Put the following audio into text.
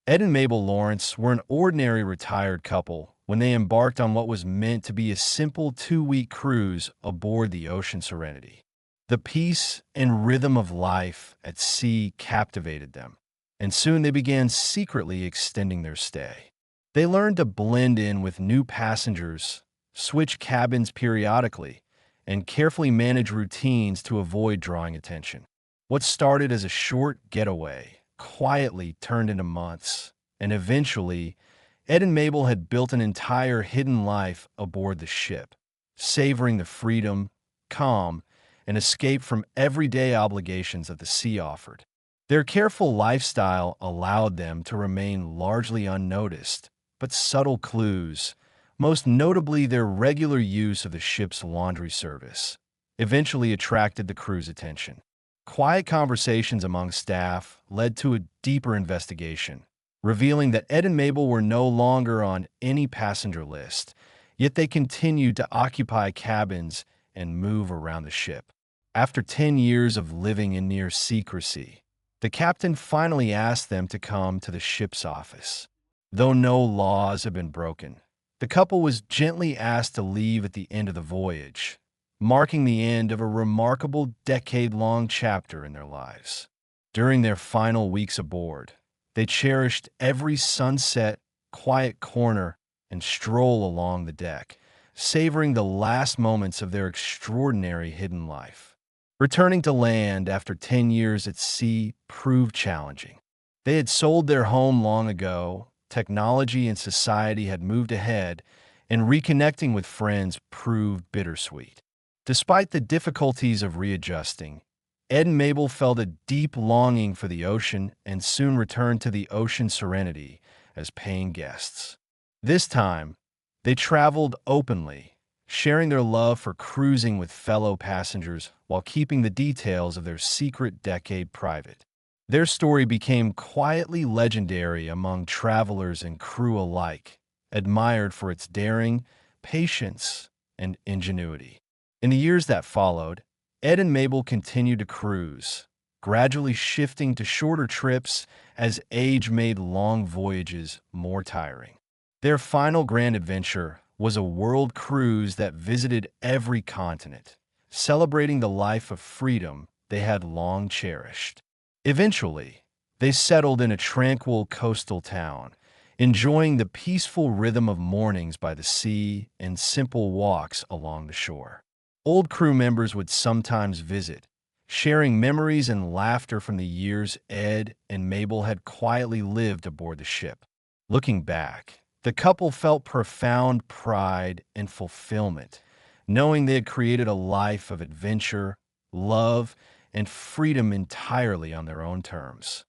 Ed and Mabel Lawrence were an ordinary retired couple when they embarked on what was meant to be a simple 2-week cruise aboard the Ocean Serenity. The peace and rhythm of life at sea captivated them, and soon they began secretly extending their stay. They learned to blend in with new passengers, switch cabins periodically, and carefully manage routines to avoid drawing attention. What started as a short getaway quietly turned into months, and eventually, Ed and Mabel had built an entire hidden life aboard the ship, savoring the freedom, calm, and escape from everyday obligations that the sea offered. Their careful lifestyle allowed them to remain largely unnoticed, but subtle clues, most notably their regular use of the ship's laundry service, eventually attracted the crew's attention. Quiet conversations among staff led to a deeper investigation, revealing that Ed and Mabel were no longer on any passenger list, yet they continued to occupy cabins and move around the ship. After 10 years of living in near secrecy, the captain finally asked them to come to the ship's office. Though no laws had been broken, the couple was gently asked to leave at the end of the voyage, marking the end of a remarkable decade-long chapter in their lives. During their final weeks aboard, they cherished every sunset, quiet corner, and stroll along the deck, savoring the last moments of their extraordinary hidden life. Returning to land after 10 years at sea proved challenging. They had sold their home long ago, technology and society had moved ahead, and reconnecting with friends proved bittersweet. Despite the difficulties of readjusting, Ed and Mabel felt a deep longing for the ocean and soon returned to the Ocean Serenity as paying guests. This time, they traveled openly, sharing their love for cruising with fellow passengers while keeping the details of their secret decade private. Their story became quietly legendary among travelers and crew alike, admired for its daring, patience, and ingenuity. In the years that followed, Ed and Mabel continued to cruise, gradually shifting to shorter trips as age made long voyages more tiring. Their final grand adventure was a world cruise that visited every continent, celebrating the life of freedom they had long cherished. Eventually, they settled in a tranquil coastal town, enjoying the peaceful rhythm of mornings by the sea and simple walks along the shore. Old crew members would sometimes visit, sharing memories and laughter from the years Ed and Mabel had quietly lived aboard the ship. Looking back, the couple felt profound pride and fulfillment, knowing they had created a life of adventure, love, and freedom entirely on their own terms.